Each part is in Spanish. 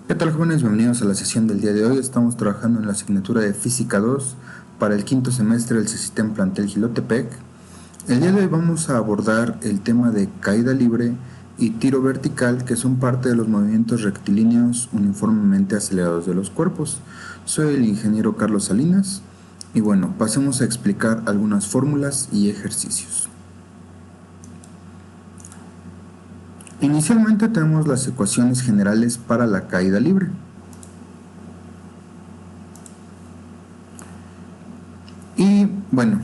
¿Qué tal, jóvenes? Bienvenidos a la sesión del día de hoy. Estamos trabajando en la asignatura de Física 2 para el quinto semestre del CECITEM Plantel Jilotepec. El día de hoy vamos a abordar el tema de caída libre y tiro vertical, que son parte de los movimientos rectilíneos uniformemente acelerados de los cuerpos. Soy el ingeniero Carlos Salinas y bueno, pasemos a explicar algunas fórmulas y ejercicios. Inicialmente tenemos las ecuaciones generales para la caída libre. Y bueno,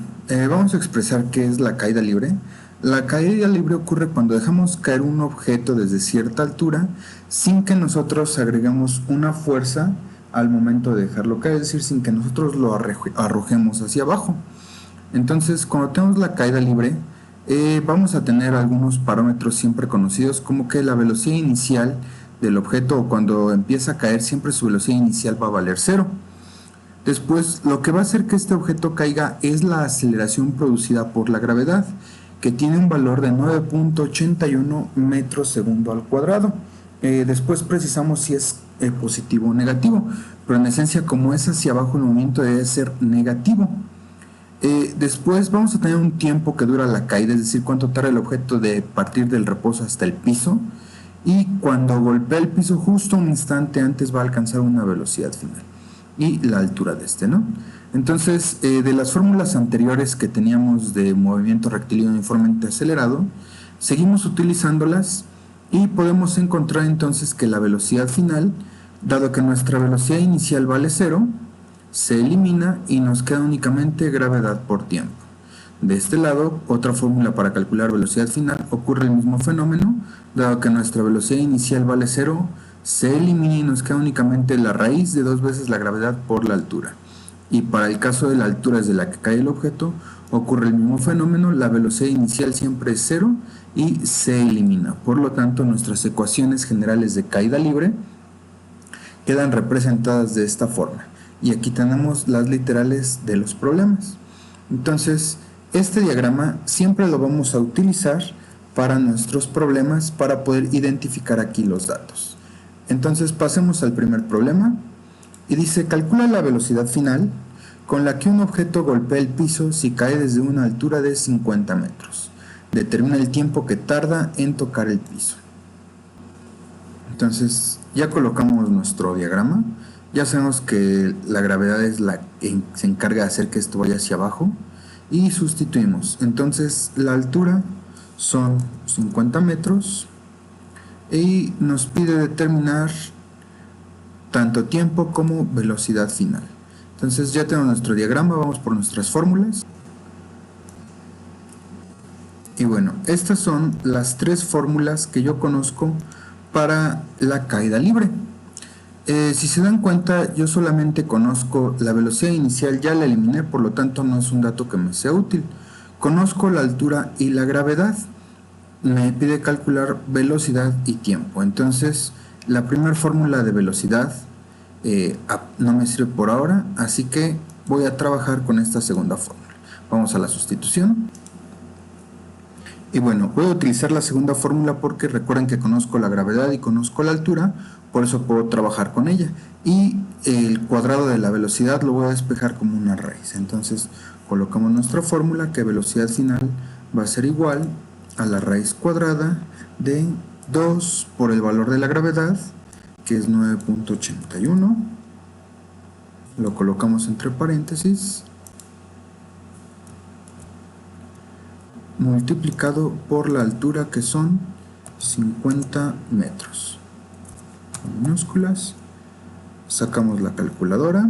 vamos a expresar qué es la caída libre. La caída libre ocurre cuando dejamos caer un objeto desde cierta altura sin que nosotros agreguemos una fuerza al momento de dejarlo caer, es decir, sin que nosotros lo arrojemos hacia abajo. Entonces, cuando tenemos la caída libre, vamos a tener algunos parámetros siempre conocidos, como que la velocidad inicial del objeto, o cuando empieza a caer, siempre su velocidad inicial va a valer 0. Después, lo que va a hacer que este objeto caiga es la aceleración producida por la gravedad, que tiene un valor de 9.81 metros segundo al cuadrado. Después precisamos si es positivo o negativo, pero en esencia, como es hacia abajo, el movimiento debe ser negativo. Después vamos a tener un tiempo que dura la caída, es decir, cuánto tarda el objeto de partir del reposo hasta el piso, y cuando golpea el piso justo un instante antes va a alcanzar una velocidad final y la altura de este, ¿no? Entonces, de las fórmulas anteriores que teníamos de movimiento rectilíneo uniformemente acelerado, seguimos utilizándolas y podemos encontrar entonces que la velocidad final, dado que nuestra velocidad inicial vale 0, se elimina y nos queda únicamente gravedad por tiempo. De este lado, otra fórmula para calcular velocidad final, ocurre el mismo fenómeno, dado que nuestra velocidad inicial vale 0, se elimina y nos queda únicamente la raíz de 2 veces la gravedad por la altura. Y para el caso de la altura desde la que cae el objeto, ocurre el mismo fenómeno, la velocidad inicial siempre es 0 y se elimina. Por lo tanto, nuestras ecuaciones generales de caída libre quedan representadas de esta forma. Y aquí tenemos las literales de los problemas. Entonces, este diagrama siempre lo vamos a utilizar para nuestros problemas para poder identificar aquí los datos. Entonces pasemos al primer problema y dice: calcula la velocidad final con la que un objeto golpea el piso si cae desde una altura de 50 metros. Determina el tiempo que tarda en tocar el piso. Entonces ya colocamos nuestro diagrama. Ya sabemos que la gravedad es la que se encarga de hacer que esto vaya hacia abajo y sustituimos. Entonces la altura son 50 metros y nos pide determinar tanto tiempo como velocidad final. Entonces ya tenemos nuestro diagrama, vamos por nuestras fórmulas. Y bueno, estas son las 3 fórmulas que yo conozco para la caída libre. Si se dan cuenta, yo solamente conozco la velocidad inicial, ya la eliminé, por lo tanto no es un dato que me sea útil. Conozco la altura y la gravedad. Me pide calcular velocidad y tiempo. Entonces, la primera fórmula de velocidad no me sirve por ahora, así que voy a trabajar con esta segunda fórmula. Vamos a la sustitución. Y bueno, voy a utilizar la segunda fórmula porque recuerden que conozco la gravedad y conozco la altura, por eso puedo trabajar con ella. Y el cuadrado de la velocidad lo voy a despejar como una raíz. Entonces colocamos nuestra fórmula, que velocidad final va a ser igual a la raíz cuadrada de 2 por el valor de la gravedad, que es 9.81. Lo colocamos entre paréntesis, multiplicado por la altura, que son 50 metros. Con minúsculas, sacamos la calculadora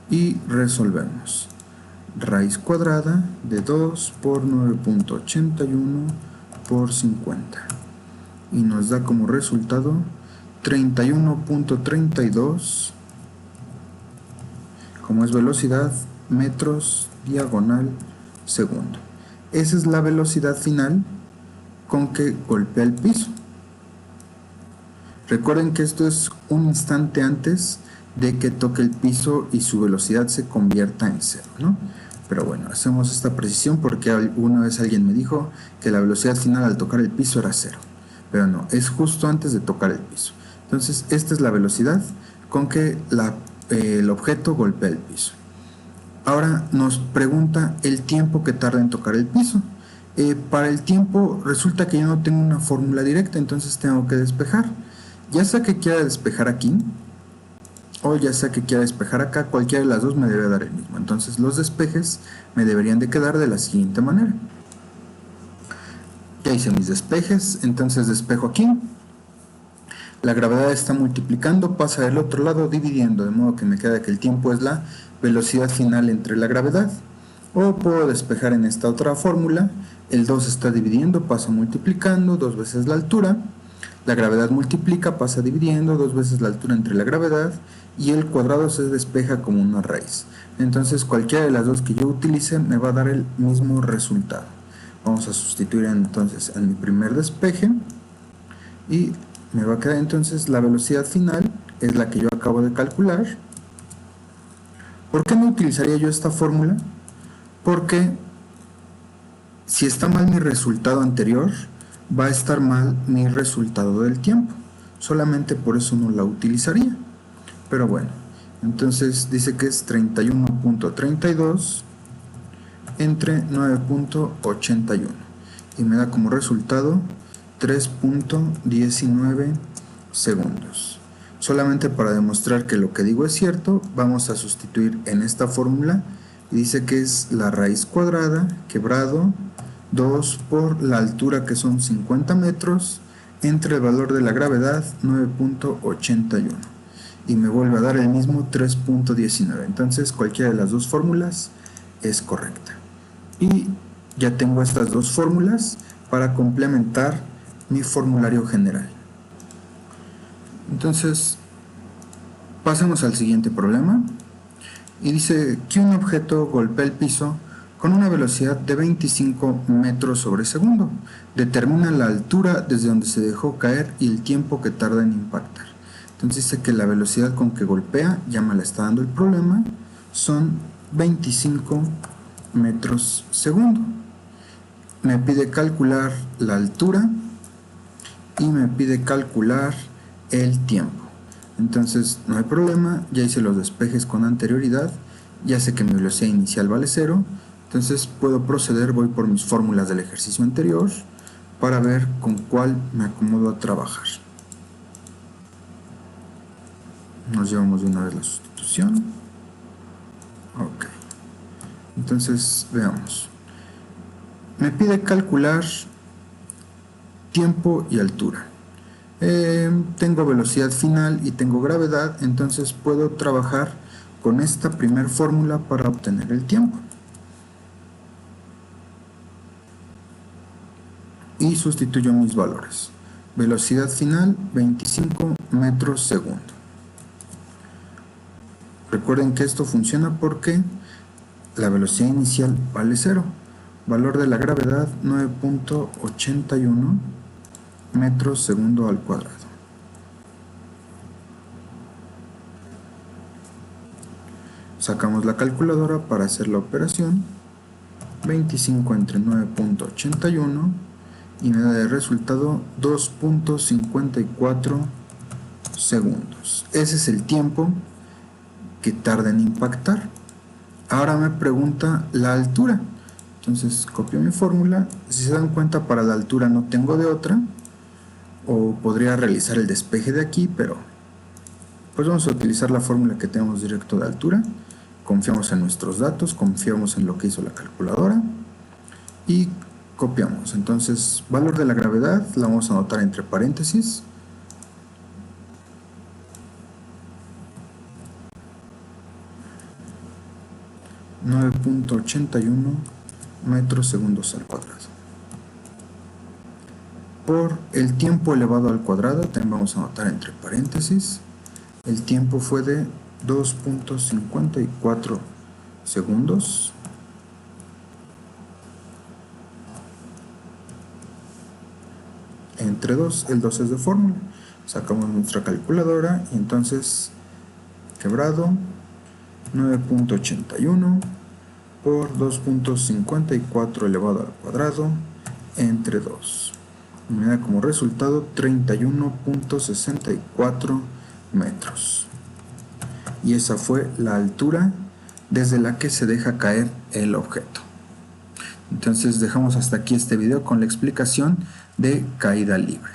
y resolvemos. Raíz cuadrada de 2 por 9.81 por 50. Y nos da como resultado 31.32, como es velocidad, metros diagonal segundo. Esa es la velocidad final con que golpea el piso. Recuerden que esto es un instante antes de que toque el piso y su velocidad se convierta en 0, ¿no? Pero bueno, hacemos esta precisión porque una vez alguien me dijo que la velocidad final al tocar el piso era 0. Pero no, es justo antes de tocar el piso. Entonces esta es la velocidad con que el objeto golpea el piso. Ahora nos pregunta el tiempo que tarda en tocar el piso. Para el tiempo resulta que yo no tengo una fórmula directa, entonces tengo que despejar. Ya sea que quiera despejar aquí o ya sea que quiera despejar acá, cualquiera de las dos me debe dar el mismo. Entonces los despejes me deberían de quedar de la siguiente manera. Ya hice mis despejes, entonces despejo aquí. La gravedad está multiplicando, pasa del otro lado dividiendo, de modo que me queda que el tiempo es la velocidad final entre la gravedad. O puedo despejar en esta otra fórmula, el 2 está dividiendo, pasa multiplicando, 2 veces la altura. La gravedad multiplica, pasa dividiendo, 2 veces la altura entre la gravedad, y el cuadrado se despeja como una raíz. Entonces cualquiera de las dos que yo utilice me va a dar el mismo resultado. Vamos a sustituir entonces en mi primer despeje y me va a quedar entonces la velocidad final, es la que yo acabo de calcular. ¿Por qué no utilizaría yo esta fórmula? Porque si está mal mi resultado anterior, va a estar mal mi resultado del tiempo. Solamente por eso no la utilizaría. Pero bueno, entonces dice que es 31.32 entre 9.81 y me da como resultado 3.19 segundos. Solamente para demostrar que lo que digo es cierto, vamos a sustituir en esta fórmula y dice que es la raíz cuadrada quebrado 2 por la altura, que son 50 metros, entre el valor de la gravedad 9.81 y me vuelve a dar el mismo 3.19. Entonces cualquiera de las dos fórmulas es correcta. Y ya tengo estas dos fórmulas para complementar mi formulario general. Entonces pasemos al siguiente problema y dice que un objeto golpea el piso con una velocidad de 25 metros sobre segundo. Determina la altura desde donde se dejó caer y el tiempo que tarda en impactar. Entonces dice que la velocidad con que golpea, ya me la está dando el problema, son 25 metros segundo. Me pide calcular la altura y me pide calcular el tiempo. Entonces no hay problema, ya hice los despejes con anterioridad, ya sé que mi velocidad inicial vale 0, entonces puedo proceder, voy por mis fórmulas del ejercicio anterior para ver con cuál me acomodo a trabajar. Nos llevamos de una vez la sustitución. Ok. Entonces veamos. Me pide calcular tiempo y altura. Tengo velocidad final y tengo gravedad, entonces puedo trabajar con esta primera fórmula para obtener el tiempo. Y sustituyo mis valores. Velocidad final 25 metros segundo. Recuerden que esto funciona porque la velocidad inicial vale 0. Valor de la gravedad 9.81 metros segundo al cuadrado. Sacamos la calculadora para hacer la operación. 25 entre 9.81 y me da de resultado 2.54 segundos. Ese es el tiempo que tarda en impactar. Ahora me pregunta la altura. Entonces copio mi fórmula. Si se dan cuenta, para la altura no tengo de otra. O podría realizar el despeje de aquí, pero pues vamos a utilizar la fórmula que tenemos directo de altura. Confiamos en nuestros datos, confiamos en lo que hizo la calculadora y copiamos. Entonces, valor de la gravedad la vamos a anotar entre paréntesis. .81 metros segundos al cuadrado. Por el tiempo elevado al cuadrado, también vamos a anotar entre paréntesis. El tiempo fue de 2.54 segundos. Entre 2, el 2 es de fórmula. Sacamos nuestra calculadora y entonces quebrado 9.81 por 2.54 elevado al cuadrado entre 2. Me da como resultado 31.64 metros. Y esa fue la altura desde la que se deja caer el objeto. Entonces dejamos hasta aquí este video con la explicación de caída libre.